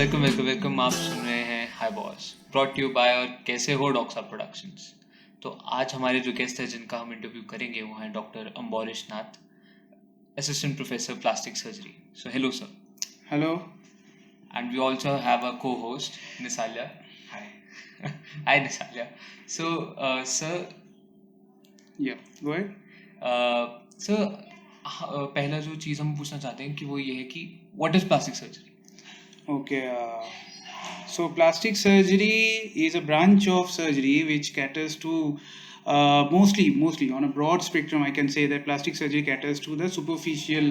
Welcome आप सुन रहे हैं हाय बॉस ब्रॉट यू बाय और कैसे हो डॉक्सा प्रोडक्शंस। तो आज हमारे जो गेस्ट है जिनका हम इंटरव्यू करेंगे वो हैं doctor Amborish Nath, assistant professor plastic surgery. So hello sir. Hello. And we also have a co host Nisalia. Hi. Hi Nisalia. So sir Yeah, go ahead. Sir पहला जो चीज़ हम पूछना चाहते हैं कि वो ये है कि what is plastic surgery. Okay. So plastic surgery is a branch of surgery which caters to mostly on a broad spectrum. I can say that plastic surgery caters to the superficial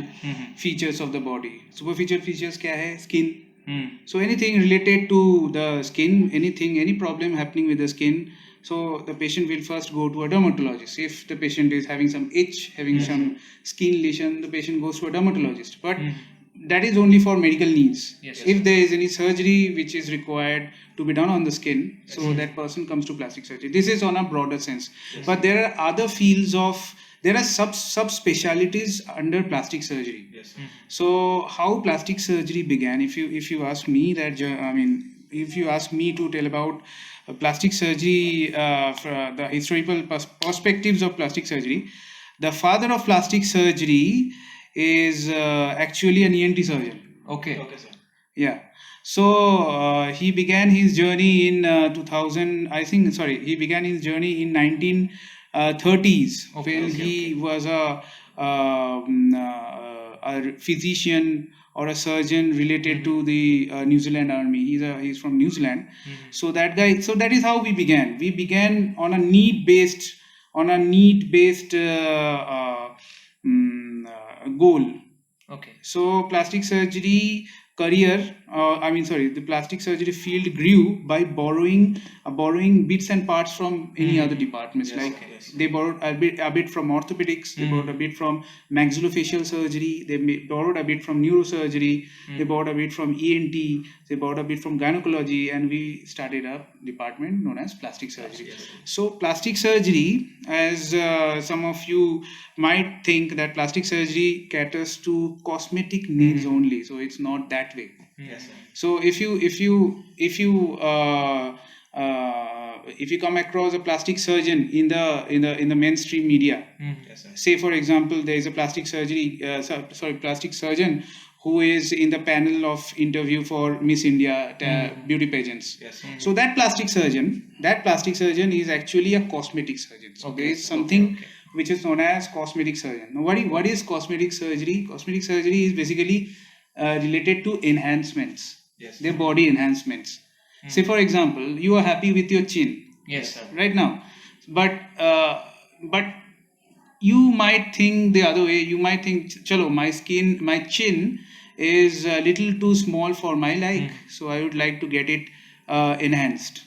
features of the body. Superficial features क्या है? Skin. So anything related to the skin, any problem happening with the skin, so the patient will first go to a dermatologist. If the patient is having some itch, having some skin lesion, the patient goes to a dermatologist. But that is only for medical needs. If there is any surgery which is required to be done on the skin, so that person comes to plastic surgery. This is on a broader sense. But there are other fields of, there are subspecialties under plastic surgery. So how plastic surgery began, if you ask me that, if you ask me to tell about plastic surgery, the historical perspectives of plastic surgery, the father of plastic surgery is actually an ENT surgeon. Okay. Sir. Yeah. So he began his journey in 2000. He began his journey in 1930s when he was a physician or a surgeon related to the New Zealand Army. He's from New Zealand. So that is how we began. We began on a need based goal. Okay. So plastic surgery the plastic surgery field grew by borrowing bits and parts from any other departments. They borrowed a bit from orthopedics, they borrowed a bit from maxillofacial surgery, they borrowed a bit from neurosurgery, they borrowed a bit from ENT, they borrowed a bit from gynecology, and we started a department known as plastic surgery. So plastic surgery, as some of you might think that plastic surgery caters to cosmetic needs only, so it's not that way. So if you come across a plastic surgeon in the mainstream media, say for example there is a plastic surgeon who is in the panel of interview for Miss India beauty pageants. So that plastic surgeon is actually a cosmetic surgeon. So there is something which is known as cosmetic surgeon. Now what is cosmetic surgery? Cosmetic surgery is basically related to enhancements. Their body enhancements. Say for example, you are happy with your chin. Yes, sir. Right now, but you might think the other way. You might think, chalo, my chin is a little too small for my like, so I would like to get it enhanced.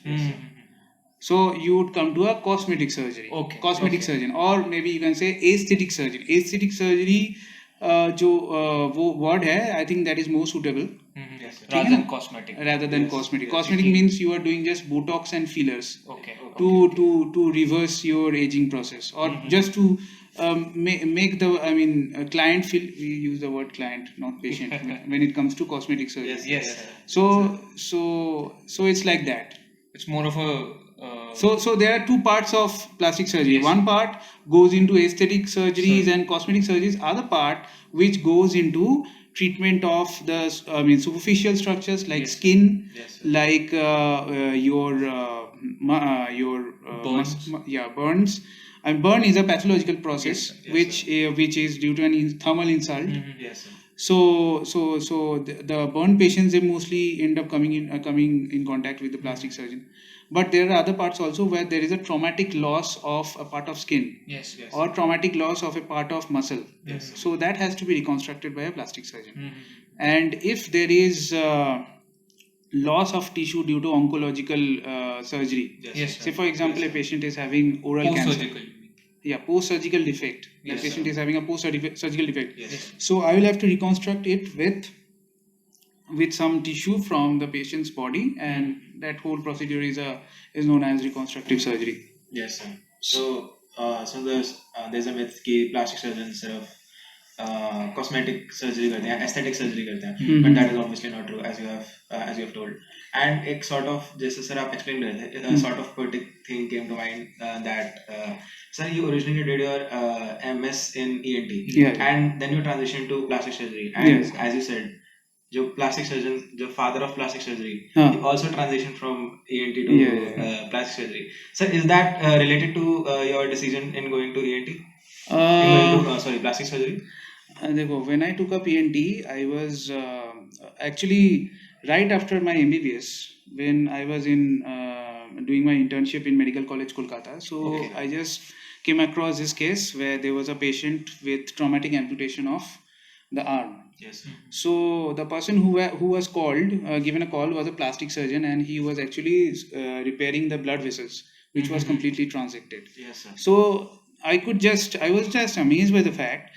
So you would come to a cosmetic surgery. Okay. Cosmetic surgeon, or maybe you can say aesthetic surgery. Aesthetic surgery, जो वो word है, I think that is more suitable. Rather than cosmetic. Cosmetic means you are doing just Botox and fillers. Okay. To reverse your aging process, or just to make the client feel. We use the word client, not patient, when it comes to cosmetic surgery. Yes. So it's like that. It's more of a. So there are two parts of plastic surgery. Yes. One part goes into aesthetic surgeries and cosmetic surgeries. Other part which goes into treatment of the superficial structures like skin, like your Burns. burns. And burn is a pathological process which is due to an thermal insult. So the burn patients, they mostly end up coming in contact with the plastic surgeon. But there are other parts also where there is a traumatic loss of a part of skin. Or traumatic loss of a part of muscle. So that has to be reconstructed by a plastic surgeon. And if there is loss of tissue due to oncological surgery, say for example a patient is having oral cancer. Post-surgical defect. The patient is having a post-surgical defect. So I will have to reconstruct it with some tissue from the patient's body, and that whole procedure is known as reconstructive surgery. Yes, sir. So there's a myth that plastic surgeons cosmetic surgery करते हैं, aesthetic surgery करते हैं, Mhm. But that is obviously not true as you have told. And एक sort of, जैसे sir आप explain कर रहे थे, sort of poetic thing came to mind that sir, you originally did your MS in ENT, Yeah. and then you transitioned to plastic surgery, and Yes. as you said, जो plastic surgeon, जो father of plastic surgery, Huh. he also transitioned from ENT to Yeah. plastic surgery. Sir, is that related to your decision in going to ENT? In Uh, going to, plastic surgery? देखो, when I took up ENT, I was actually right after my MBBS, when I was in doing my internship in Medical College Kolkata. So Okay. I just came across this case where there was a patient with traumatic amputation of the arm. Yes, sir. So the person who was called, given a call, was a plastic surgeon, and he was actually repairing the blood vessels, which was completely transected. Yes, sir. So I was just amazed by the fact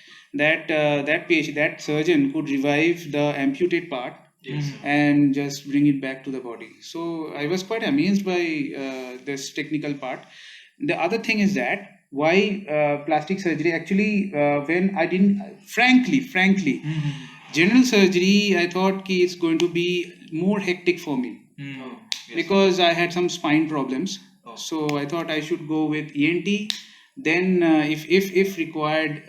that that surgeon could revive the amputated part Yes, sir. and just bring it back to the body. So I was quite amazed by this technical part. The other thing is that why plastic surgery actually, when I didn't, frankly, general surgery, I thought ki it's going to be more hectic for me Oh, yes, because I had some spine problems. Oh. So I thought I should go with ENT. Then, if required,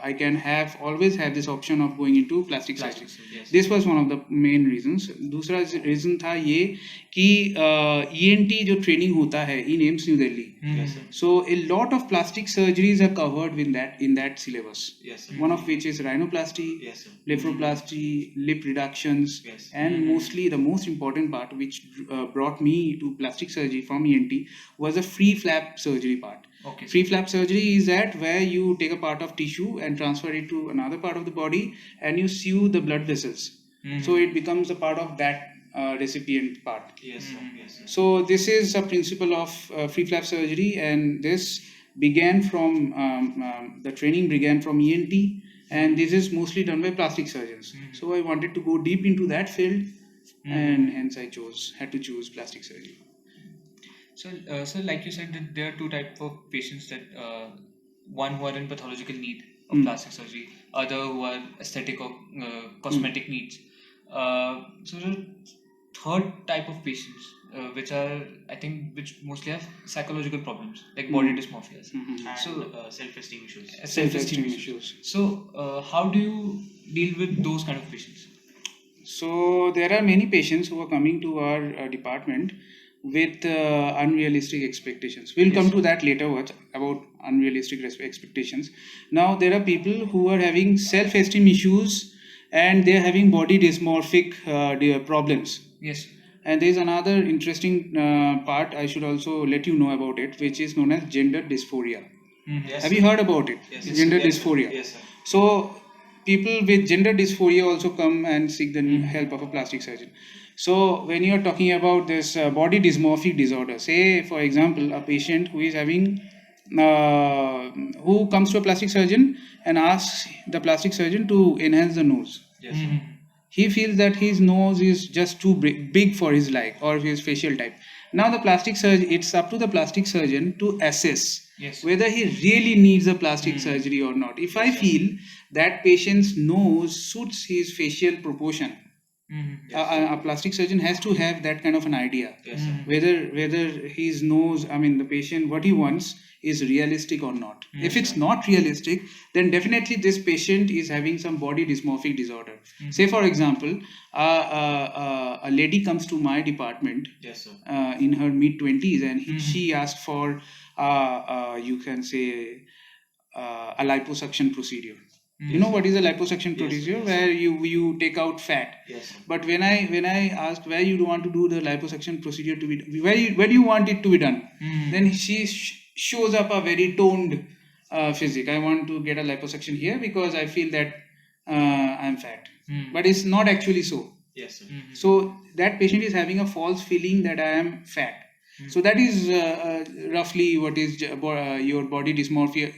I can always have this option of going into plastic surgery. Yes. This was one of the main reasons. दूसरा reason था ये कि ENT जो training होता है in AIIMS New Delhi. Yes, sir. So a lot of plastic surgeries are covered in that syllabus. Yes, sir. One of which is rhinoplasty, Yes, sir. blepharoplasty, lip reductions, Yes. and mostly the most important part which brought me to plastic surgery from ENT was the free flap surgery part. Okay. Free flap surgery is that where you take a part of tissue and transfer it to another part of the body and you sew the blood vessels. So it becomes a part of that recipient part. Yes, sir. Yes, sir. So this is a principle of free flap surgery, and this began from the training began from ENT, and this is mostly done by plastic surgeons. So I wanted to go deep into that field, and hence I had to choose plastic surgery. So like you said, that there are two types of patients, that one who are in pathological need of plastic surgery, other who are aesthetic or cosmetic needs. So the third type of patients, which mostly have psychological problems like body dysmorphias. And So self-esteem issues. self-esteem issues. So how do you deal with those kind of patients? So there are many patients who are coming to our department with unrealistic expectations. We'll come to that later about unrealistic expectations. Now there are people who are having self-esteem issues and they're having body dysmorphic problems. Yes. And there's another interesting part I should also let you know about it, which is known as gender dysphoria. Yes, Have sir. you heard about it? Yes, Gender yes, sir. dysphoria. Yes, sir. So people with gender dysphoria also come and seek the help of a plastic surgeon. So when you are talking about this body dysmorphic disorder, say for example a patient who is having who comes to a plastic surgeon and asks the plastic surgeon to enhance the nose. Yes, sir. He feels that his nose is just too big for his like or his facial type. Now the plastic surgeon, it's up to the plastic surgeon to assess Yes. whether he really needs a plastic surgery or not. If I feel that patient's nose suits his facial proportion, a plastic surgeon has to have that kind of an idea Yes, sir. whether his nose, I mean the patient, what he wants is realistic or not. If it's not realistic, then definitely this patient is having some body dysmorphic disorder. Say for example, a lady comes to my department Yes, sir. in her mid 20s, and she asked for you can say a liposuction procedure. You know what is a liposuction procedure? yes. Where you take out fat. Yes, sir. But when I asked where you want to do the liposuction procedure to be, where do you want it to be done, then she shows up a very toned physique. I want to get a liposuction here because I feel that I'm fat. But it's not actually so. Yes, sir. So that patient is having a false feeling that I am fat. So that is roughly what is your body dysmorphia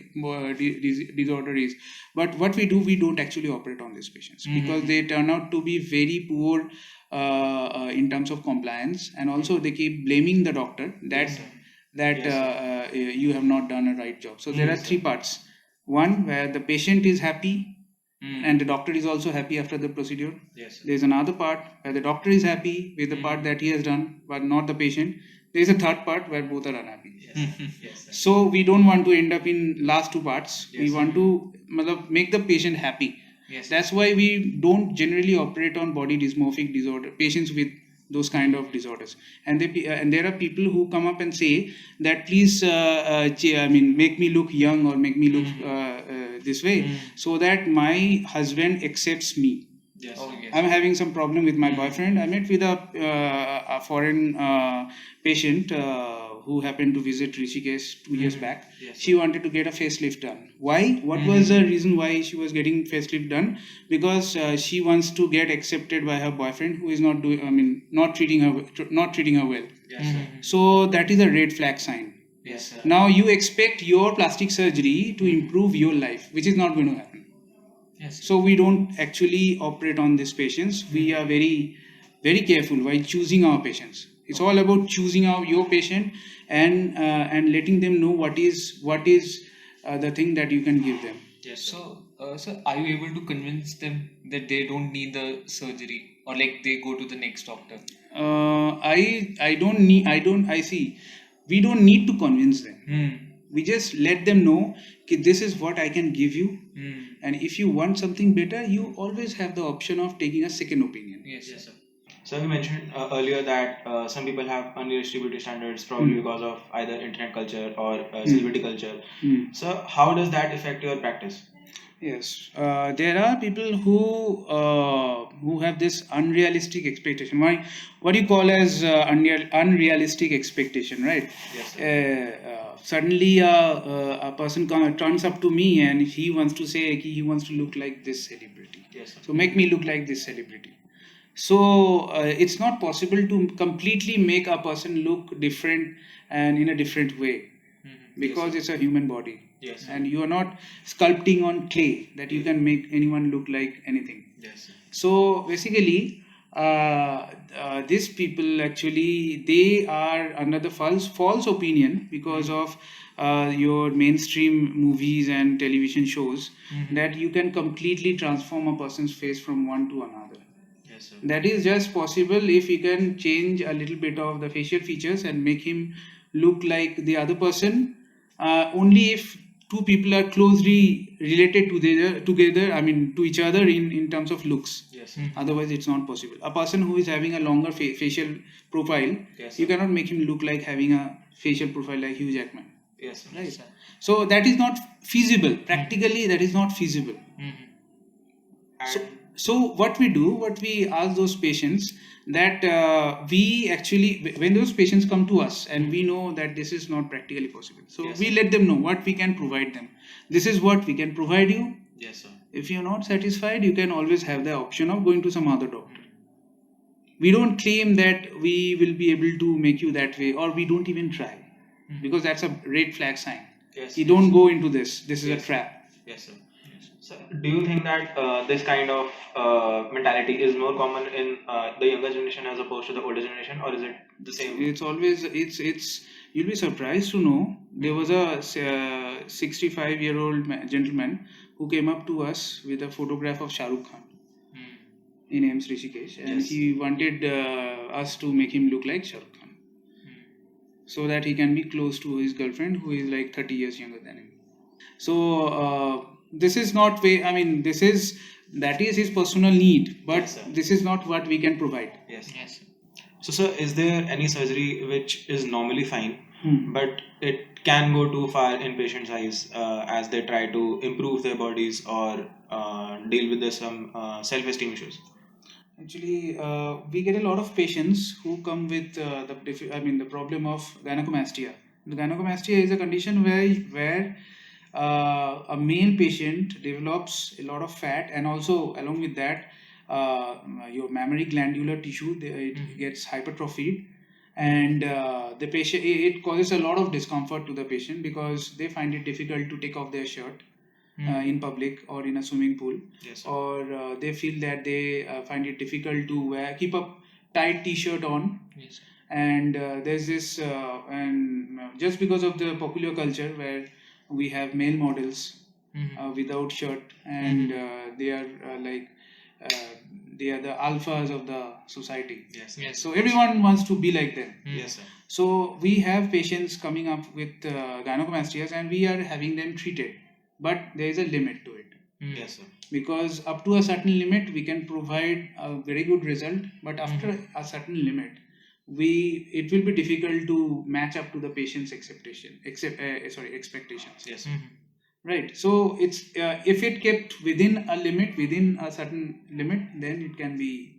disorder is. But what we do, we don't actually operate on these patients because they turn out to be very poor in terms of compliance, and also they keep blaming the doctor that you have not done a right job. So there are three parts. One where the patient is happy, and the doctor is also happy after the procedure. Yes, sir. There's another part where the doctor is happy with the part that he has done, but not the patient. There's a third part where both are unhappy. Yes, yes, sir. So we don't want to end up in last two parts. Yes, We sir. want to make the patient happy. Yes. That's why we don't generally operate on body dysmorphic disorder patients with those kind of disorders. And there are people who come up and say that please, make me look young or make me look this way, so that my husband accepts me. Yes, Oh, sir. yes. I'm having some problem with my boyfriend. I met with a foreign patient who happened to visit Rishikesh 2 years back. Yes, She wanted to get a facelift done. Why? What was the reason why she was getting facelift done? Because she wants to get accepted by her boyfriend, who is not treating her well. Yes, sir. So that is a red flag sign. Yes, sir. Now you expect your plastic surgery to improve your life, which is not going to happen. Yes. So we don't actually operate on these patients. We are very, very careful while choosing our patients. It's all about choosing your patient and letting them know what is the thing that you can give them. Yes, sir. So, sir, are you able to convince them that they don't need the surgery, or like they go to the next doctor? We don't need to convince them. Hmm. We just let them know that this is what I can give you, and if you want something better, you always have the option of taking a second opinion. Yes. Yes, sir. So you mentioned earlier that some people have unrealistic beauty standards probably because of either internet culture or celebrity culture. So how does that affect your practice? Yes, there are people who have this unrealistic expectation. What you call as unrealistic expectation, right? Yes, Suddenly, a person turns up to me and he wants to say he wants to look like this celebrity. Yes, sir. So make me look like this celebrity. So it's not possible to completely make a person look different and in a different way, because it's a human body. Yes, sir. And you are not sculpting on clay that you can make anyone look like anything. Yes, sir. So basically, these people actually, they are under the false opinion because of your mainstream movies and television shows, that you can completely transform a person's face from one to another. Yes, sir. That is just possible if you can change a little bit of the facial features and make him look like the other person. Only if two people are closely related to each other in terms of looks. Yes, sir. Otherwise, it's not possible. A person who is having a longer facial profile, Yes, you sir. cannot make him look like having a facial profile like Hugh Jackman. Yes, sir. Right? So that is not feasible. Practically, that is not feasible. And So what we ask those patients that we actually, when those patients come to us and we know that this is not practically possible, so Yes, we sir. let them know what we can provide them. This is what we can provide you. yes, sir. If you're not satisfied, you can always have the option of going to some other doctor. We don't claim that we will be able to make you that way, or we don't even try, because that's a red flag sign. Yes. You don't go into this. This is Yes. a trap. Yes, sir. So, do you think that this kind of mentality is more common in the younger generation as opposed to the older generation, or is it the same? It's always you'll be surprised to know there was a 65-year-old gentleman who came up to us with a photograph of Shah Rukh Khan in AIMS Rishikesh, and Yes. he wanted us to make him look like Shah Rukh Khan, so that he can be close to his girlfriend, who is like 30 years younger than him. So this is not way. I mean, that is his personal need, but Yes, sir. this is not what we can provide. Yes. Yes. So, sir, is there any surgery which is normally fine, Hmm. but it can go too far in patients' eyes as they try to improve their bodies or deal with some self-esteem issues? Actually, we get a lot of patients who come with the problem of gynecomastia. The gynecomastia is a condition where a male patient develops a lot of fat, and also along with that, your mammary glandular tissue it gets hypertrophied, and the patient, it causes a lot of discomfort to the patient because they find it difficult to take off their shirt in public or in a swimming pool, Yes, sir. or they feel that they find it difficult to keep a tight t-shirt on. Yes. And there's this and just because of the popular culture where we have male models without shirt, and they are they are the alphas of the society. Yes. Yes. So everyone wants to be like them. Yes, sir. So we have patients coming up with gynecomastias, and we are having them treated, but there is a limit to it, Yes, sir. because up to a certain limit we can provide a very good result, but after a certain limit it will be difficult to match up to the patient's expectations. Yes, sir. Right. So it's if it kept within a certain limit, then it can be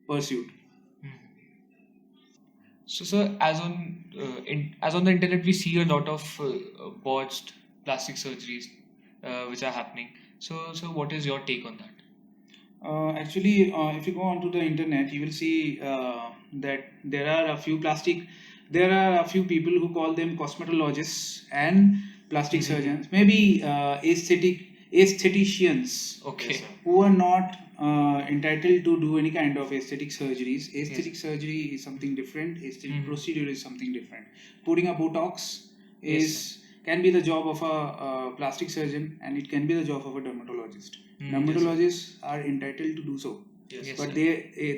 pursued. So, sir, as on the internet, we see a lot of botched plastic surgeries which are happening. So, what is your take on that? Actually, if you go onto the internet, you will see that there are a few people who call them cosmetologists and plastic surgeons, maybe aestheticians, Okay. Yes, sir. who are not entitled to do any kind of aesthetic surgeries. Aesthetic surgery is something different. Aesthetic procedure is something different. Putting a Botox can be the job of a plastic surgeon, and it can be the job of a dermatologist. Dermatologists are entitled to do so, Yes, Yes, but sir.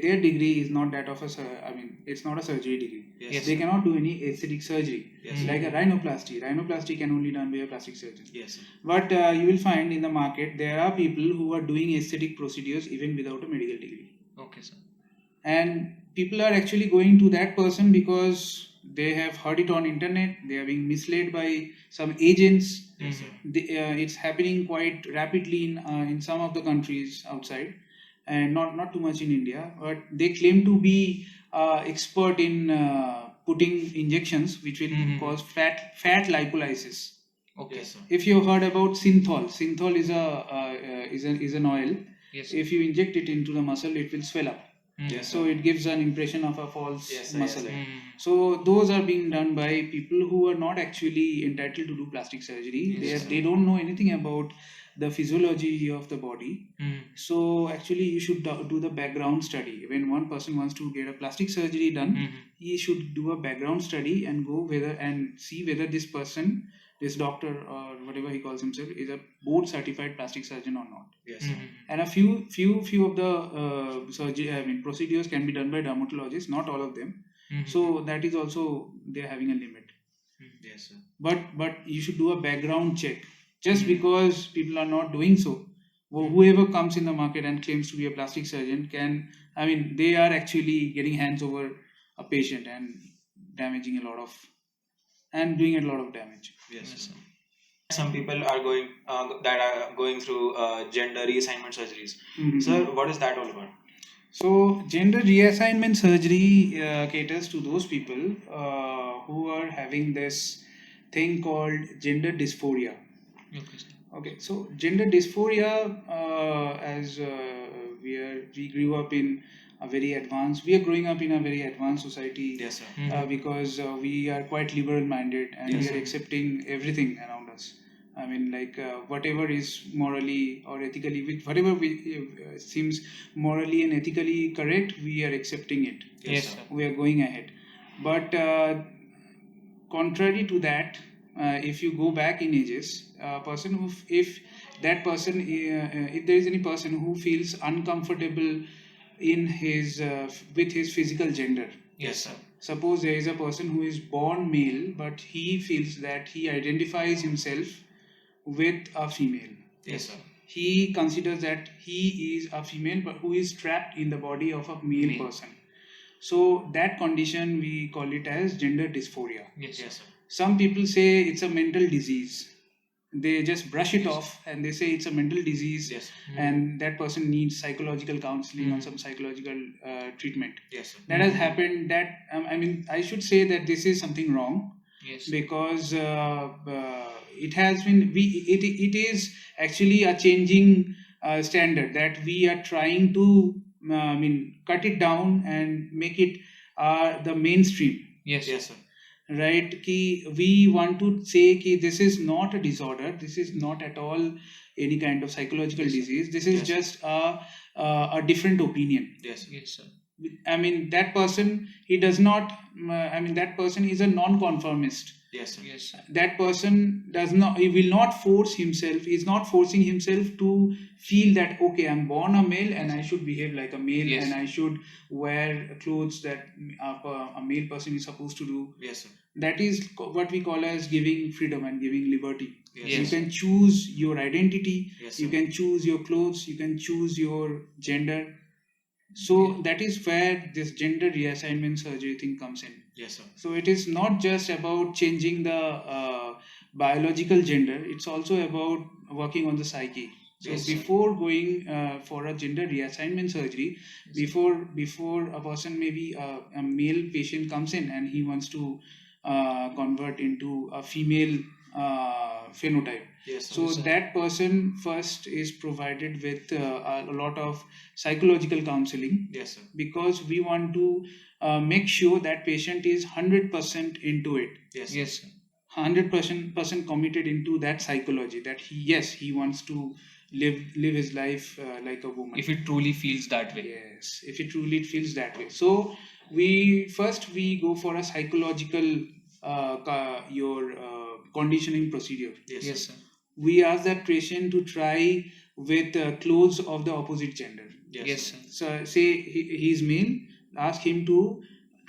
their degree is not that of it's not a surgery degree. Yes, They cannot do any aesthetic surgery, Yes, like a rhinoplasty. Rhinoplasty can only done by a plastic surgeon. Yes, sir. But you will find in the market there are people who are doing aesthetic procedures even without a medical degree, Okay, sir. and people are actually going to that person because they have heard it on internet. They are being misled by some agents. Yes, sir. It's happening quite rapidly in some of the countries outside, and not too much in India. But they claim to be expert in putting injections which will cause fat lipolysis. Okay. Yes, sir. If you have heard about synthol is an oil. Yes, sir. If you inject it into the muscle, it will swell up. Yes, So sir. it gives an impression of a false Yes, sir, muscle. yes, So those are being done by people who are not actually entitled to do plastic surgery. Yes, They don't know anything about the physiology of the body. So actually you should do the background study. When one person wants to get a plastic surgery done, he should do a background study and see whether this doctor or whatever he calls himself, is a board certified plastic surgeon or not. Yes, sir. And a few of the procedures can be done by dermatologists, not all of them. So that is also, they're having a limit. Yes, sir. But you should do a background check. Just because people are not doing so, whoever comes in the market and claims to be a plastic surgeon they are actually getting hands over a patient and doing a lot of damage. Yes, Yes, sir. sir. Some people are going through gender reassignment surgeries. Sir, what is that all about? So, gender reassignment surgery caters to those people who are having this thing called gender dysphoria. Okay, sir. Okay, so gender dysphoria, as we grew up in we are growing up in a very advanced society. Yes, sir. Because we are quite liberal minded, and Yes, we are sir. accepting everything around us. Whatever is morally or ethically, whatever seems morally and ethically correct, we are accepting it. Yes, sir. We are going ahead. But contrary to that, if you go back in ages, if there is any person who feels uncomfortable in his with his physical gender. Yes, sir. Suppose there is a person who is born male, but he feels that he identifies himself with a female. Yes, sir. He considers that he is a female, but who is trapped in the body of a male person. So that condition, we call it as gender dysphoria. Yes, Yes, sir. Some people say it's a mental disease. They just brush it off and they say it's a mental disease. Yes. And that person needs psychological counseling or some psychological treatment. Yes, sir. That has happened. I should say that this is something wrong, Yes. because it has been it is actually a changing standard that we are trying to cut it down and make it the mainstream. Yes. Yes, sir. Right, we want to say that this is not a disorder, this is not at all any kind of psychological disease, this is Yes. just a different opinion. Yes, sir. Yes, sir. I mean, that person, he does not, I mean, that person is a non-conformist. Yes, sir. Yes, sir. That person does not, he will not force himself, he is not forcing himself to feel that, okay, I'm born a male and I should behave like a male, Yes. and I should wear clothes that a male person is supposed to do. Yes, sir. That is what we call as giving freedom and giving liberty. Yes, You Yes. can choose your identity, Yes, you sir. can choose your clothes, you can choose your gender. So Yeah. that is where this gender reassignment surgery thing comes in. Yes, sir. So it is not just about changing the biological gender, it's also about working on the psyche. So Yes, sir. before going for a gender reassignment surgery, before a person, maybe a male patient comes in and he wants to convert into a female phenotype. Yes, sir. So Yes, sir. that person first is provided with a lot of psychological counseling, Yes, sir. because we want to make sure that patient is 100% into it, Yes, sir. Yes, sir. 100% committed into that psychology, that he wants to live his life like a woman. If it truly feels that way. Yes, if it truly feels that way. So we go for a psychological conditioning procedure. Yes, Yes, sir. sir. We ask that patient to try with clothes of the opposite gender. Yes, Yes, sir. sir. So say he's male, ask him to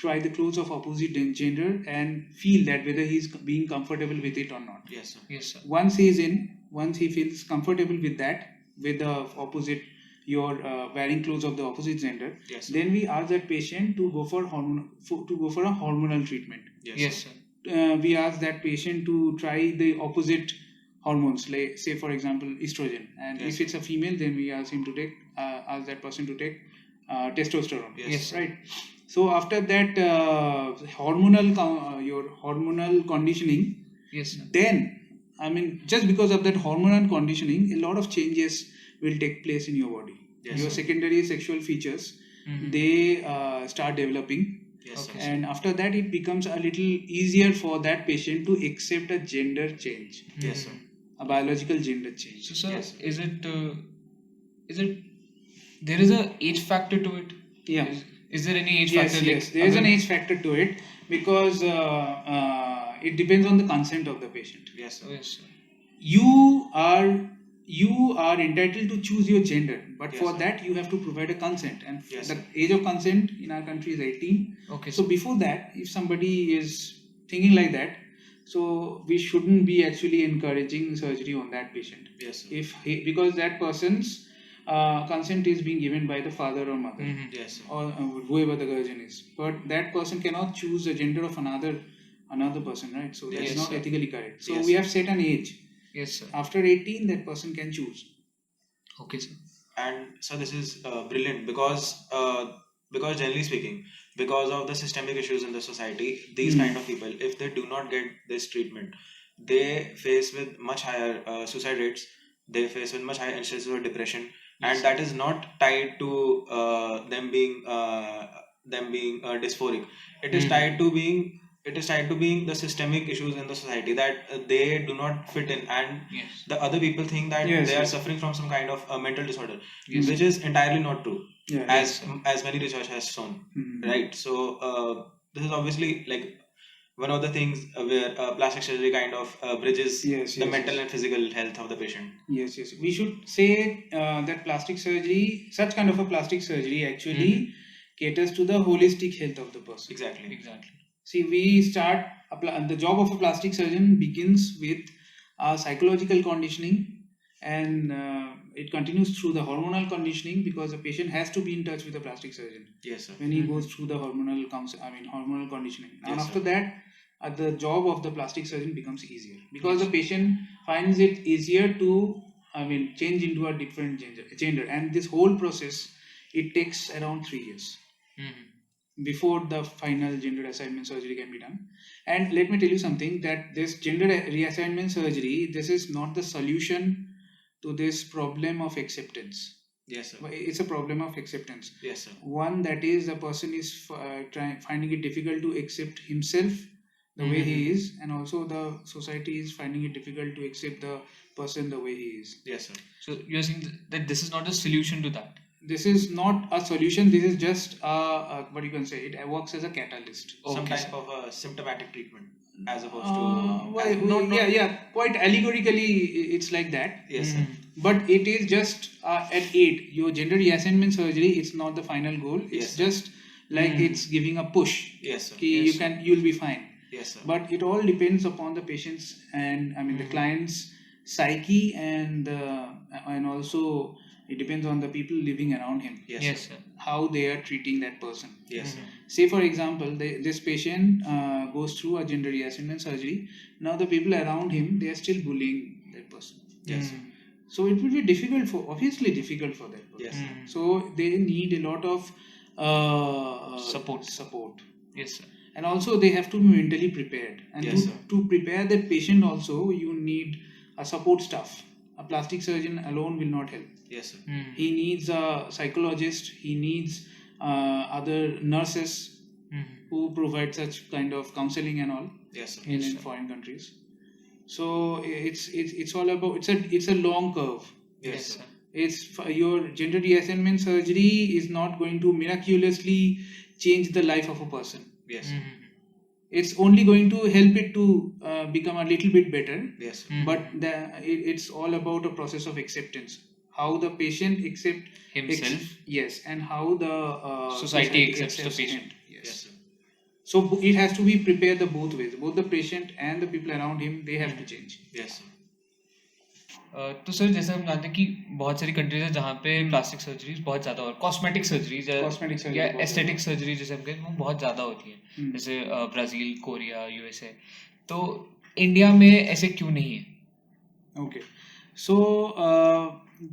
try the clothes of opposite gender and feel that whether he's being comfortable with it or not. Yes, sir. Yes, sir. Once he feels comfortable with that, with the opposite, your wearing clothes of the opposite gender, Yes, sir. then we ask that patient to go for a hormonal treatment. Yes, Yes, sir. sir. We ask that patient to try the opposite hormones, like say for example estrogen, and Yes, if it's a female, then we ask him to take ask that person to take testosterone. Yes, sir. Right. So after that your hormonal conditioning, Yes, sir. then I mean, just because of that hormonal conditioning, a lot of changes will take place in your body. Yes, Your sir. secondary sexual features, Mhm. they start developing, Yes, Okay. sir. and after that it becomes a little easier for that patient to accept a gender change, Yes, sir. Mhm. a biological gender change. So, sir, Yes. is it there is a age factor to it? Yeah. Is there any age Yes, factor? yes, there is an age factor to it, because it depends on the consent of the patient. Yes, sir. Yes, sir. You are entitled to choose your gender, but Yes, for sir. that you have to provide a consent, and Yes, the sir. age of consent in our country is 18. Okay, So sir. before that, if somebody is thinking like that, so we shouldn't be actually encouraging surgery on that patient, Yes, sir. because that person's consent is being given by the father or mother, Mhm. Yes, sir. or whoever the guardian is, but that person cannot choose the gender of another person, right? So that's Yes, not sir. ethically correct. So Yes, we sir. have set an age. Yes, sir. After 18, that person can choose. Okay, sir. And so this is brilliant because generally speaking, because of the systemic issues in the society, these kind of people, if they do not get this treatment, they face with much higher suicide rates. They face with much higher instances of depression, and that is not tied to them being dysphoric. It is tied to being the systemic issues in the society that they do not fit in, and Yes. the other people think that Yes, they are yes. suffering from some kind of mental disorder, Yes. which is entirely not true, Yeah. as many research has shown. Mhm. Right. So this is obviously like one of the things where plastic surgery kind of bridges Yes, the yes, mental yes. and physical health of the patient. Yes, yes. We should say that plastic surgery, such kind of a plastic surgery, actually caters to the holistic health of the person. Exactly. Exactly. See, we start the job of a plastic surgeon begins with psychological conditioning, and it continues through the hormonal conditioning, because the patient has to be in touch with the plastic surgeon Yes, sir. when he goes through the hormonal conditioning. And Yes, after sir. that, the job of the plastic surgeon becomes easier, because the patient finds it easier to change into a different gender, and this whole process, it takes around 3 years Mhm. before the final gender assignment surgery can be done. And let me tell you something, that this gender reassignment surgery, this is not the solution to this problem of acceptance. Yes, sir. It's a problem of acceptance. Yes, sir. One, that is, the person is finding it difficult to accept himself the way he is, and also the society is finding it difficult to accept the person the way he is. Yes, sir. So you're saying that this is not a solution to that. this is not a solution. This is just what you can say. It works as a catalyst. Some Okay, type sir. of a symptomatic treatment as opposed to as, Yeah. Quite allegorically, it's like that. yes, sir. But it is just an aid. Your gender reassignment surgery, it's not the final goal. It's Yes, sir. just like it's giving a push. Yes, sir. Ki Yes, you'll be fine. Yes, sir. But it all depends upon the patient's and the client's psyche, and also it depends on the people living around him, Yes, Yes, sir. sir. how they are treating that person. Yes, sir. Say for example, this patient goes through a gender reassignment surgery. Now the people around him, they are still bullying that person. Yes, sir. So it will be obviously difficult for that person. Yes, sir. So they need a lot of Support. Yes, sir. And also they have to be mentally prepared, and Yes, sir. to prepare that patient also, you need a support staff. A plastic surgeon alone will not help. Yes, sir. He needs a psychologist, he needs other nurses who provide such kind of counseling and all Yes, sir. in foreign countries. So it's all about, it's a long curve. Yes, sir. Your gender reassignment surgery is not going to miraculously change the life of a person. Yes, sir. It's only going to help it to become a little bit better. Yes, sir. But it's all about a process of acceptance. How the patient Himself. yes, and how the Society accepts the patient. him. Yes. Yes, sir. So it has to be prepared the both ways. Both the patient and the people around him, they have to change. Yes, sir. तो sir जैसे हम जानते हैं कि बहुत सारी countries है जहाँ पे प्लास्टिक सर्जरीज बहुत ज़्यादा और कॉस्मेटिक सर्जरीज Cosmetic surgery या बहुत एस्थेटिक सर्जरी जैसे हम कहते हैं वो बहुत ज़्यादा होती है, जैसे ब्राज़ील, कोरिया, यूएसए. तो इंडिया में ऐसे क्यों नहीं है? Okay. So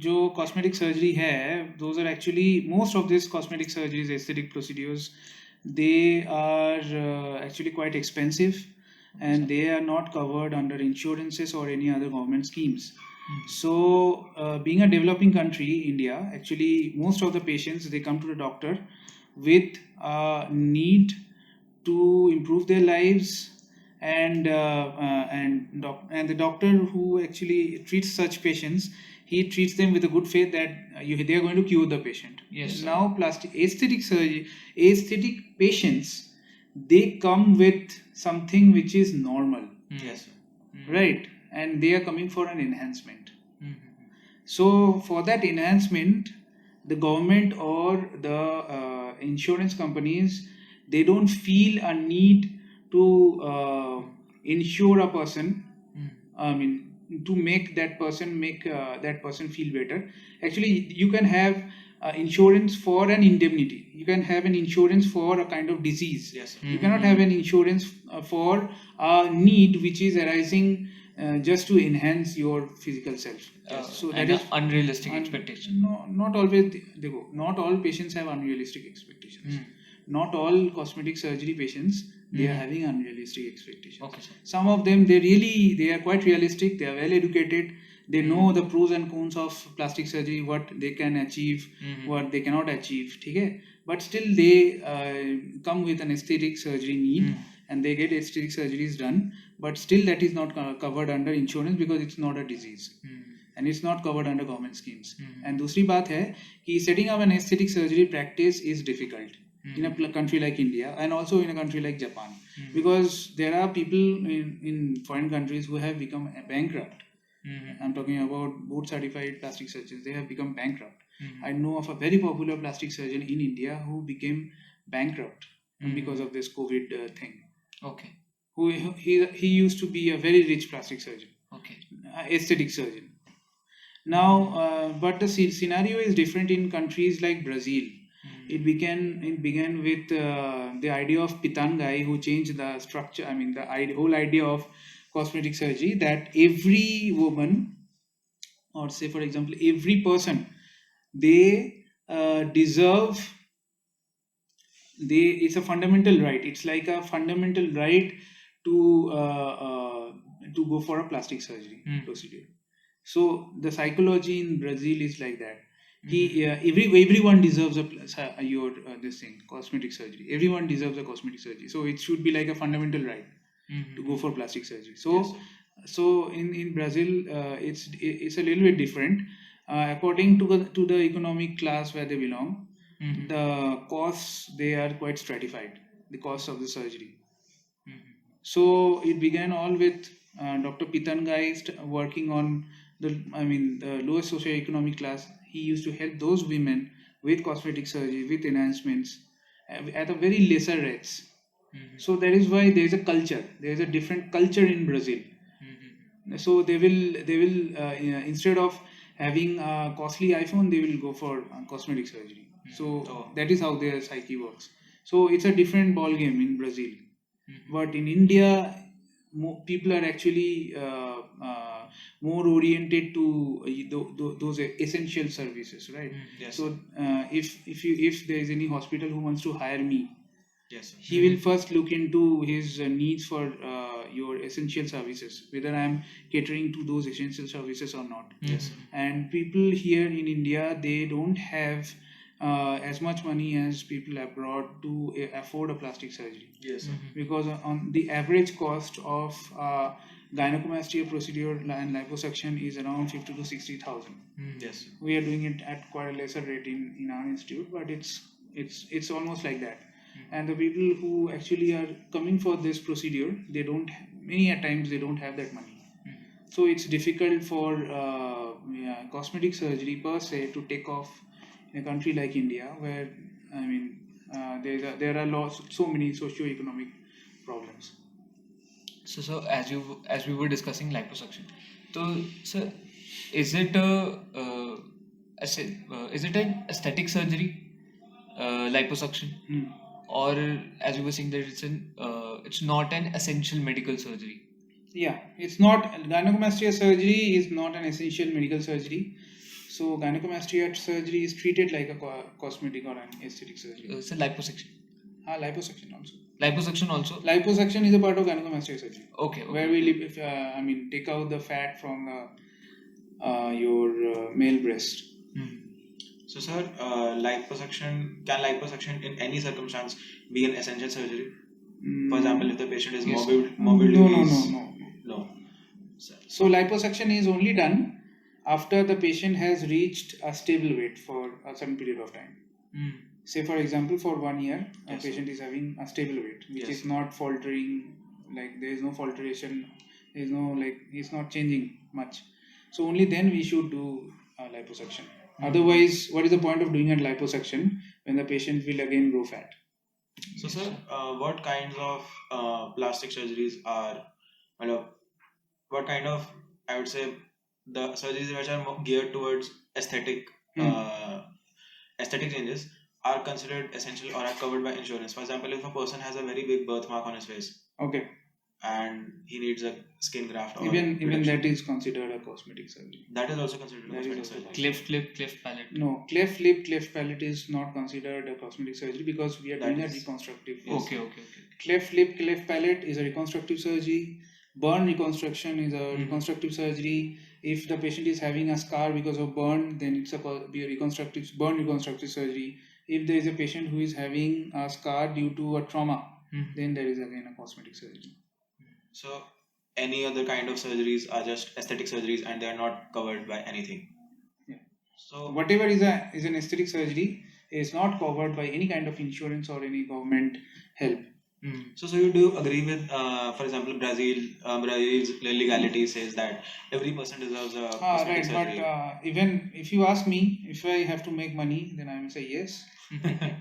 जो cosmetic surgery है, those are actually, most of these cosmetic surgeries, aesthetic procedures, they are actually quite expensive, and they are not covered under insurances or any other government schemes. So being a developing country, India, actually most of the patients, they come to the doctor with a need to improve their lives, and the doctor who actually treats such patients, he treats them with a good faith that they are going to cure the patient. Yes, sir. Now aesthetic surgery, aesthetic patients, they come with something which is normal, Yes, sir. right? And they are coming for an enhancement. Hmm. So for that enhancement, the government or the insurance companies, they don't feel a need to insure a person. I mean, to make that person feel better. Actually, you can have insurance for an indemnity. You can have an insurance for a kind of disease. Yes, sir. You cannot have an insurance for a need which is arising just to enhance your physical self. So that And is unrealistic expectation. No, not always. Not all patients have unrealistic expectations. Not all cosmetic surgery patients, they are having unrealistic expectations. Okay, sir. Some of them, they are quite realistic. They are well educated. They know the pros and cons of plastic surgery, what they can achieve, what they cannot achieve. Okay? But still they come with an aesthetic surgery need, and they get aesthetic surgeries done. But still that is not covered under insurance because it's not a disease. And it's not covered under government schemes. And दूसरी बात है कि setting up an aesthetic surgery practice is difficult in a country like India, and also in a country like Japan, because there are people in foreign countries who have become bankrupt. I'm talking about board certified plastic surgeons. They have become bankrupt. I know of a very popular plastic surgeon in India who became bankrupt because of this COVID thing. Okay. He used to be a very rich plastic surgeon, Okay. aesthetic surgeon. Now, but the scenario is different in countries like Brazil. It began with the idea of Pitangai, who changed the structure. I mean, the whole idea of cosmetic surgery, that every woman, or say for example every person, they deserve. It's a fundamental right. It's like a fundamental right to go for a plastic surgery procedure. So the psychology in Brazil is like that. Everyone deserves this thing, cosmetic surgery. Everyone deserves a cosmetic surgery. So it should be like a fundamental right to go for plastic surgery. So Yes, sir. so in Brazil, it's a little bit different. according to the economic class where they belong, Mhm. the costs they are quite stratified. The costs of the surgery. Mhm. So it began all with Dr. Pitangai working on the lowest socioeconomic class. He used to help those women with cosmetic surgery, with enhancements, at a very lesser rates. Mhm. So that is why there is a culture. There is a different culture in Brazil. Mhm. So they will instead of having a costly iPhone, they will go for cosmetic surgery. So Oh. that is how their psyche works. So it's a different ball game in Brazil. Mhm. But in India, people are actually more oriented to those essential services, right? Yes, So sir. if there is any hospital who wants to hire me, Yes, sir. he will first look into his needs for your essential services, whether I am catering to those essential services or not. Yes, sir. And people here in India, they don't have as much money as people abroad to afford a plastic surgery, Yes, sir. because on the average cost of gynecomastia procedure and liposuction is around 50 to 60,000. Yes, sir. We are doing it at quite a lesser rate in our institute, but it's almost like that. And the people who actually are coming for this procedure, they don't, many a times they don't have that money. So it's difficult for cosmetic surgery per se to take off in a country like India, where there are so many socio-economic problems. So as we were discussing liposuction, so sir, is it is it an aesthetic surgery, liposuction, or as you were saying that it's not an essential medical surgery? Yeah, it's not, gynecomastia surgery is not an essential medical surgery. So gynecomastia surgery is treated like a cosmetic or an aesthetic surgery. It's a liposuction. Liposuction also. Liposuction also. Liposuction is a part of gynecomastia surgery. Okay. Where we take out the fat from your male breast. So, sir, can liposuction in any circumstance be an essential surgery? For example, if the patient is Yes. morbidly No. obese. No. Sir. So liposuction is only done after the patient has reached a stable weight for a certain period of time. Say for example, for 1 year, a Yes, patient is having a stable weight, which Yes, is sir. not faltering, like there is no falteration, there is no, like, it's not changing much. So only then we should do liposuction. Otherwise, what is the point of doing a liposuction when the patient will again grow fat? So, sir, what kinds of plastic surgeries are, what kind of, I would say, the surgeries which are more geared towards aesthetic changes are considered essential or are covered by insurance. For example, if a person has a very big birthmark on his face Okay. and he needs a skin graft or Even reduction, that is considered a cosmetic surgery. that is also considered a That is cosmetic also surgery. Cleft palate. No, cleft palate is not considered a cosmetic surgery because we are doing a reconstructive. Okay. Cleft palate is a reconstructive surgery. Burn reconstruction is a reconstructive surgery. If the patient is having a scar because of burn, then it's be a burn reconstructive surgery. If there is a patient who is having a scar due to a trauma, then there is again a cosmetic surgery. So, any other kind of surgeries are just aesthetic surgeries and they are not covered by anything. Yeah. So, Whatever is an aesthetic surgery is not covered by any kind of insurance or any government help. So you do agree with, for example, Brazil's legality says that every person deserves a cosmetic surgery. But even if you ask me, if I have to make money, then I will say yes.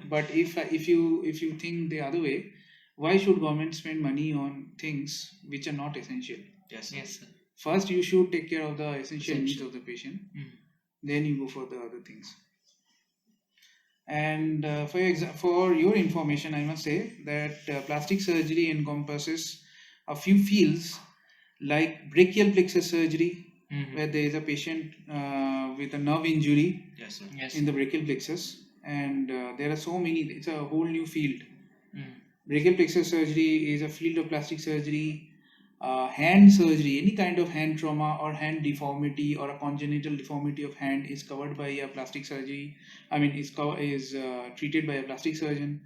But if you think the other way, why should government spend money on things which are not essential? Yes. Yes, sir. First, you should take care of the essential needs of the patient. Then you go for the other things. And for your information, I must say that plastic surgery encompasses a few fields like brachial plexus surgery, where there is a patient with a nerve injury Yes, sir. Yes. in the brachial plexus, and there are so many. It's a whole new field. Brachial plexus surgery is a field of plastic surgery. Hand surgery, any kind of hand trauma or hand deformity or a congenital deformity of hand is covered by a plastic surgery. Is treated by a plastic surgeon,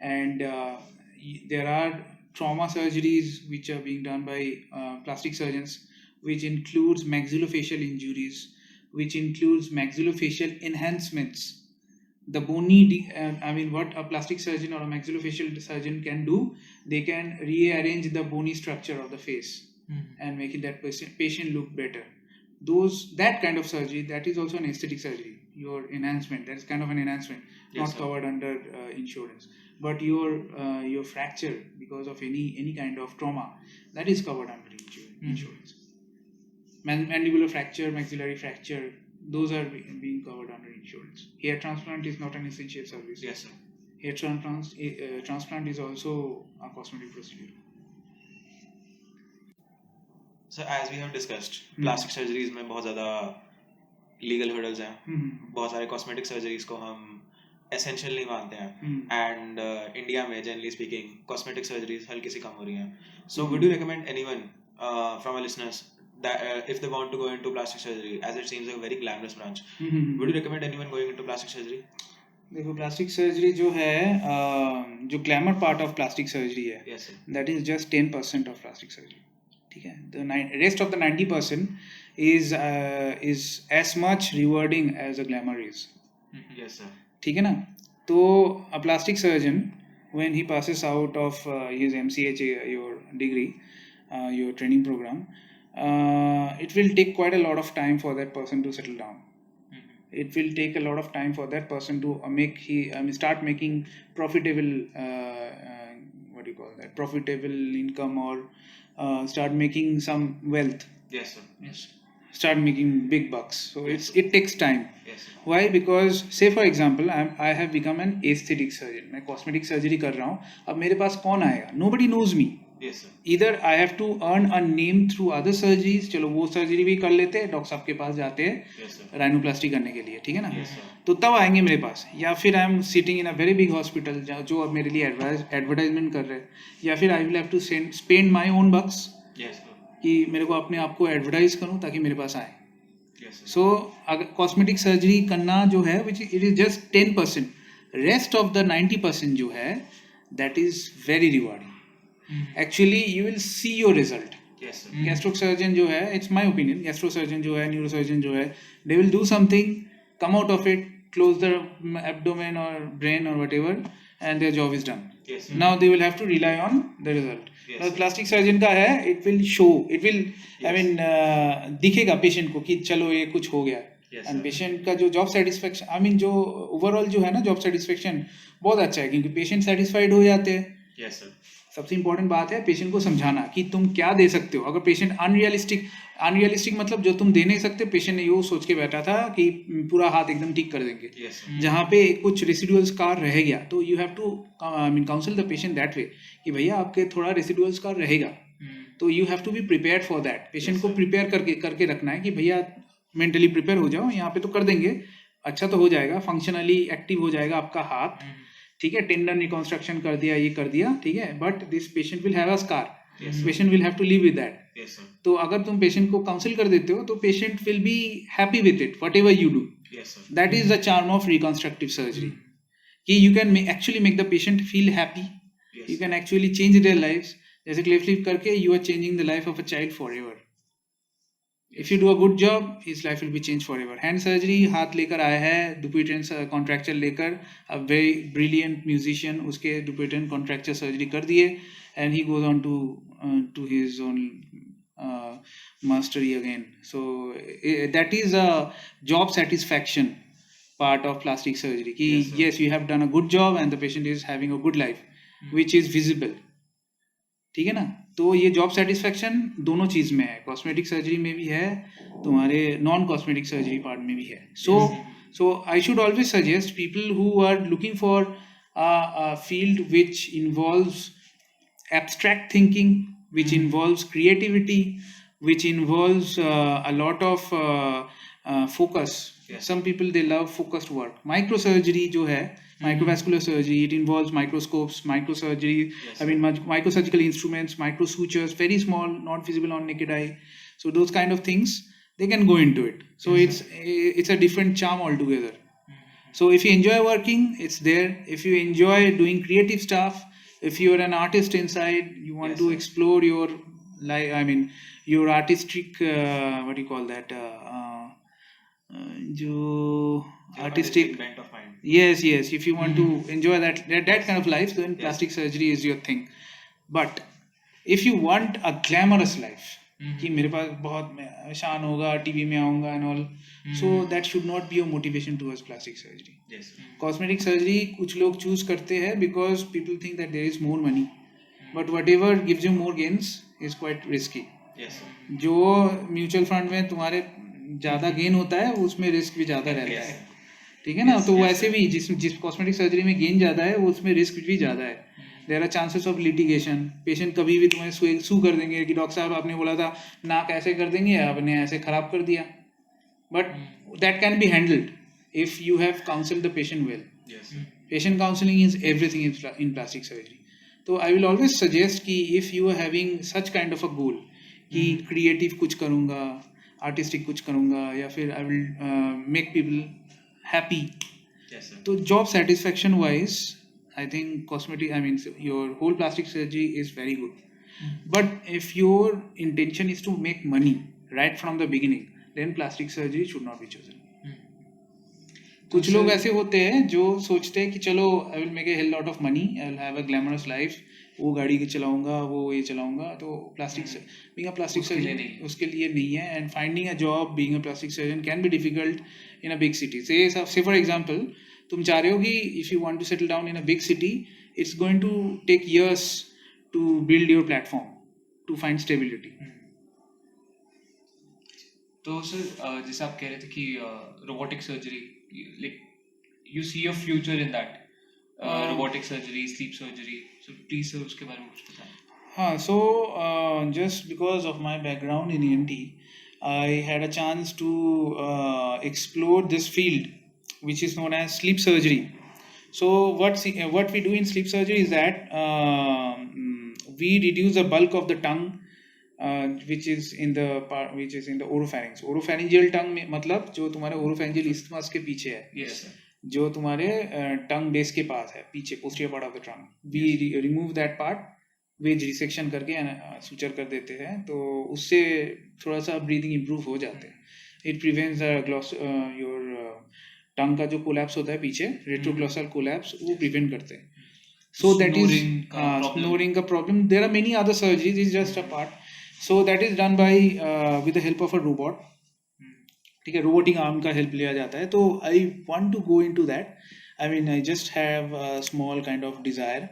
and there are trauma surgeries which are being done by plastic surgeons, which includes maxillofacial injuries, which includes maxillofacial enhancements. The bony, what a plastic surgeon or a maxillofacial surgeon can do, they can rearrange the bony structure of the face and make that patient look better. That kind of surgery, that is also an aesthetic surgery. Your enhancement, that's kind of an enhancement, Yes, not sir. covered under insurance. But your fracture because of any kind of trauma, that is covered under insurance. Mandibular fracture, maxillary fracture, those are being covered under insurance. Hair transplant is not an essential service. Yes, sir. Hair transplant is also a cosmetic procedure. So as we have discussed, plastic surgeries में बहुत ज़्यादा legal hurdles हैं. बहुत सारे cosmetic surgeries को हम essential नहीं मानते हैं. And India में generally speaking, cosmetic surgeries हल्की सी कम हो रही हैं. So would you recommend anyone from our listeners that if they want to go into plastic surgery, as it seems a very glamorous branch, would you recommend anyone going into plastic surgery? देखो plastic surgery जो है जो glamour part of plastic surgery है Yes, sir. That is just 10% of plastic surgery. ठीक है, the rest of the 90% is as much rewarding as a glamour is. Yes, sir. ठीक है ना. तो a plastic surgeon when he passes out of his MCH your degree, your training program, it will take quite a lot of time for that person to settle down. It will take a lot of time for that person to start making profitable profitable income, or start making some wealth. Yes, sir. Yes, start making big bucks. So it takes time. Yes, sir. Why? Because say for example I have become an aesthetic surgeon. मैं cosmetic surgery कर रहा हूँ. अब मेरे पास कौन आएगा? Nobody knows me. Yes, sir. Either I have to earn a name through other surgeries. चलो वो सर्जरी भी कर लेते हैं, डॉक्टर साहब के पास जाते हैं Yes, sir. राइनोप्लास्टी करने के लिए. ठीक है ना. Yes, sir. तो तब आएंगे मेरे पास, या फिर I am sitting in a very big hospital जो अब मेरे लिए एडवर्टाइजमेंट कर रहे हैं, या फिर I will have to spend my own bucks Yes, sir. कि मेरे को अपने आप को एडवर्टाइज करूँ ताकि मेरे पास आए. Yes, sir. सो अगर कॉस्मेटिक सर्जरी करना जो है which it is just 10%, rest of the 90% जो है that is very rewarding. Actually you will see your result. Yes, sir. Gastro surgeon जो है, it's my opinion, gastro surgeon जो है, न्यूरो सर्जन जो है, they will do something, come out of it, close the abdomen or brain or whatever, and their job is done. Yes, sir. Now they will have to rely on the result. Yes, Now sir. plastic surgeon का है, it will show, it will, I mean दिखेगा patient को कि चलो ये कुछ हो गया. Yes, and sir. पेशेंट का जो जॉब सेटिस्फेक्शन, आई मीन जो ओवरऑल जो है ना जॉब सेटिस्फेक्शन बहुत अच्छा है, क्योंकि पेशेंट सेटिस्फाइड हो जाते हैं. Yes, sir. सबसे इंपॉर्टेंट बात है पेशेंट को समझाना कि तुम क्या दे सकते हो. अगर पेशेंट अनरियलिस्टिक मतलब जो तुम दे नहीं सकते, पेशेंट ने ये सोच के बैठा था कि पूरा हाथ एकदम ठीक कर देंगे, Yes, sir. जहाँ पे कुछ रेसिडुअल स्कार रह गया, तो you have to counsel the patient that way कि भैया आपके थोड़ा रेसिडुअल स्कार रहेगा, तो you have to be prepared for that. Patient को प्रिपेयर करके रखना है कि भैया मेंटली प्रिपेयर हो जाओ, यहाँ पे तो कर देंगे, अच्छा तो हो जाएगा, फंक्शनली एक्टिव हो जाएगा आपका हाथ. ठीक है, टेंडन रिकॉन्स्ट्रक्शन कर दिया, ये कर दिया, ठीक है, but this patient will have a scar. Patient will have to live with that. Yes, sir. तो अगर तुम पेशेंट को काउंसिल कर देते हो तो patient will be happy with it whatever you do. Yes, sir. That is the charm of reconstructive surgery, कि you can actually make the patient feel happy. Yes. You can actually change their lives. जैसे cleft lip करके you are changing the life of a child forever. If you do a good job, his life will be change forever. Hand surgery, हाथ लेकर आया है डुपिटेंट contracture लेकर, a very brilliant musician, उसके डुपिटेंट contracture surgery कर दिए, and he goes on to his own mastery again. So that is a job satisfaction part of plastic surgery, कि Yes, sir. yes you have done a good job and the patient is having a good life which is visible. ठीक है ना. तो ये job satisfaction दोनों चीज में है, कॉस्मेटिक सर्जरी में भी है, तुम्हारे नॉन कॉस्मेटिक सर्जरी पार्ट में भी है. So I should always suggest people who are looking for a field which involves abstract thinking, which involves creativity, which involves a lot of focus. Yes. Some people they love focused work. Microsurgery जो है, microvascular surgery, it involves microscopes, microsurgery, Yes. I mean microsurgical instruments, microsutures, very small, not visible on naked eye. So those kind of things, they can go into it. So it's a different charm altogether. So if you enjoy working, it's there. If you enjoy doing creative stuff, if you're an artist inside, you want Yes, to sir. explore your your artistic what do you call that जो artistic artistic. bent of mind. Yes, yes. If you want to enjoy that kind of life, then plastic surgery is your thing. But if you want a glamorous life, कि मेरे पास बहुत मैं शान होगा, TV में आऊँगा and all, so that should not be your motivation towards plastic surgery. Yes, sir. Cosmetic surgery कुछ लोग choose करते हैं because people think that there is more money, but whatever gives you more gains is quite risky. Yes, sir. जो mutual fund में तुम्हारे ज़्यादा gain होता है उसमें रिस्क भी ज़्यादा रहता Yes, है, sir. ठीक है ना. Yes, तो yes, वैसे भी जिस कॉस्मेटिक सर्जरी में गेन ज़्यादा है वो उसमें रिस्क भी ज़्यादा है. There are chances of litigation. Patient कभी भी तुम्हें सू कर देंगे कि डॉक्टर साहब आपने बोला था नाक ऐसे कर देंगे, आपने ऐसे खराब कर दिया. But that can be handled if you have counselled the patient well. Yes, sir. Patient counseling is everything in plastic surgery. So I will always suggest कि if you are having such kind of a goal कि creative कुछ करूँगा, artistic कुछ करूँगा, या फिर I will make people happy. Yes, sir. तो job satisfaction wise, I think your whole plastic surgery is very good. But if your intention is to make money right from the beginning, then plastic surgery should not be chosen. कुछ लोग ऐसे होते हैं जो सोचते हैं कि चलो I will make a hell lot of money, I will have a glamorous life, वो गाड़ी के चलाऊंगा, वो ये चलाऊंगा. तो plastic being a plastic surgeon उसके लिए नहीं है. And finding a job being a plastic surgeon can be difficult in a big city. Say for example तुम चाह रहे हो कि if you want to settle down in a big city, it's going to take years to build your platform to find stability. तो sir जैसे आप कह रहे थे कि robotic surgery, like you see a future in that robotic surgery, sleep surgery. So please sir उसके बारे में कुछ बताएं. हाँ, so just because of my background in ENT, I had a chance to explore this field, which is known as sleep surgery. So what we do in sleep surgery is that we reduce the bulk of the tongue, which is in the oropharynx. Oropharyngeal tongue में मतलब जो तुम्हारे oropharyngeal isthmus के पीछे है, Yes, sir. जो तुम्हारे टंग base के पास है, पीछे posterior part of the tongue. We remove that part wedge resection करके सुचर कर देते हैं. तो उससे थोड़ा सा ब्रीदिंग इम्प्रूव हो जाते हैं. इट प्रिवेंट्स योर टंग का जो कोलैप्स होता है पीछे, रेट्रोग्लॉसल कोलैप्स, वो प्रिवेंट करते हैं. सो दैट इज स्नोरिंग का problem. There are many other surgeries, is just a part. So that is done by with the help of a robot. ठीक है, रोबोटिक आर्म का हेल्प लिया जाता है. तो I want to go into that. I just have a small kind of desire.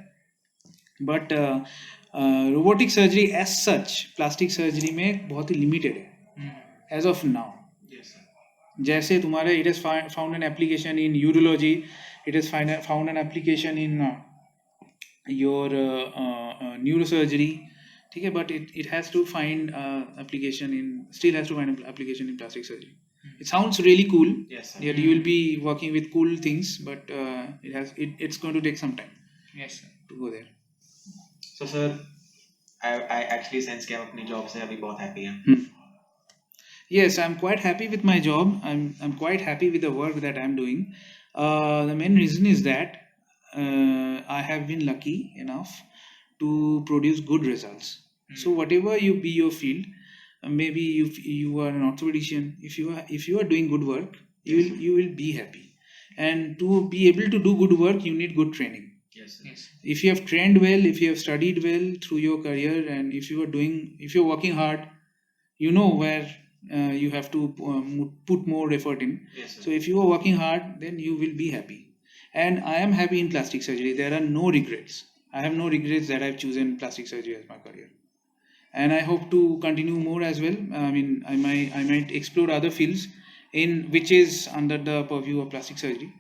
But robotic surgery as such plastic surgery में बहुत ही लिमिटेड है as of now. Yes, sir. जैसे तुम्हारे it is found an application in urology, it is found an application in your neurosurgery. ठीक है, but it has to find application in still has to find application in plastic surgery. It sounds really cool. Yes, sir. That you will be working with cool things, but it's going to take some time yes sir. to go there. So, sir, I actually sense कि हम अपनी job से अभी बहुत happy हैं. Yes, I'm quite happy with my job. I'm quite happy with the work that I'm doing. The main reason is that I have been lucky enough to produce good results. So whatever be your field, maybe you are an orthopedician. If you are doing good work, you will be happy. And to be able to do good work, you need good training. Yes, sir. Yes. If you have trained well, if you have studied well through your career, and if you're working hard, you know where you have to put more effort in. Yes, sir. So if you are working hard, then you will be happy. And I am happy in plastic surgery. There are no regrets. I have no regrets that I've chosen plastic surgery as my career. And I hope to continue more as well. I might explore other fields which is under the purview of plastic surgery.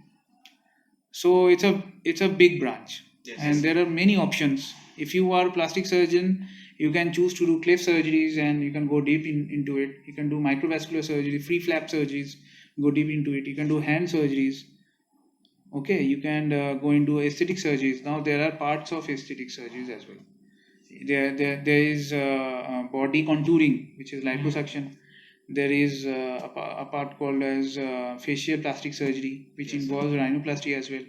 So it's a big branch. Yes, And yes. there are many options. If you are a plastic surgeon, you can choose to do cleft surgeries, and you can go deep into it. You can do microvascular surgery, free flap surgeries, go deep into it. You can do hand surgeries. Okay, you can go into aesthetic surgeries. Now there are parts of aesthetic surgeries as well. There is body contouring, which is liposuction. There is a part called as facial plastic surgery, which Yes, sir. involves rhinoplasty as well.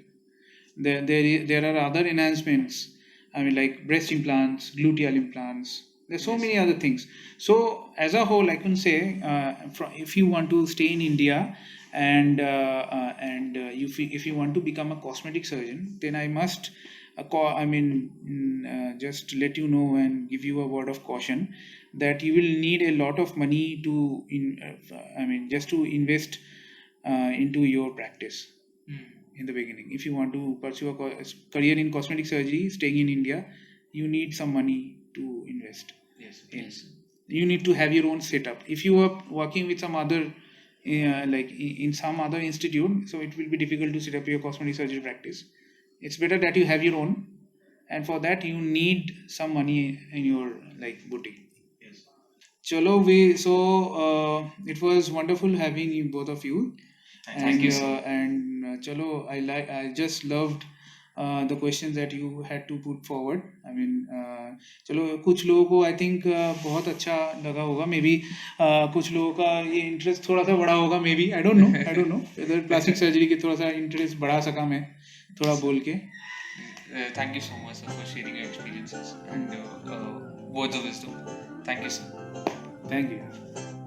There are other enhancements. Like breast implants, gluteal implants, There's so Yes. many other things. So as a whole, I can say, if you want to stay in India and if you want to become a cosmetic surgeon, then I must just let you know and give you a word of caution that you will need a lot of money just to invest into your practice Mm. in the beginning. If you want to pursue a career in cosmetic surgery, staying in India, you need some money to invest Yes. in. Yes. You need to have your own setup. If you are working with some other in some other institute, so it will be difficult to set up your cosmetic surgery practice. It's better that you have your own, and for that you need some money in your boutique. Yes. Chalo, it was wonderful having you, both of you. Thank you, sir. Chalo, I just loved the questions that you had to put forward. चलो कुछ लोगों को I think बहुत अच्छा लगा होगा, may be कुछ लोगों का ये इंटरेस्ट थोड़ा सा बड़ा होगा, maybe I don't know इधर प्लास्टिक सर्जरी के थोड़ा सा इंटरेस्ट बढ़ा सका मैं थोड़ा बोल के. Thank you so much, sir, for sharing your experiences and words of wisdom. Thank you, sir. Thank you.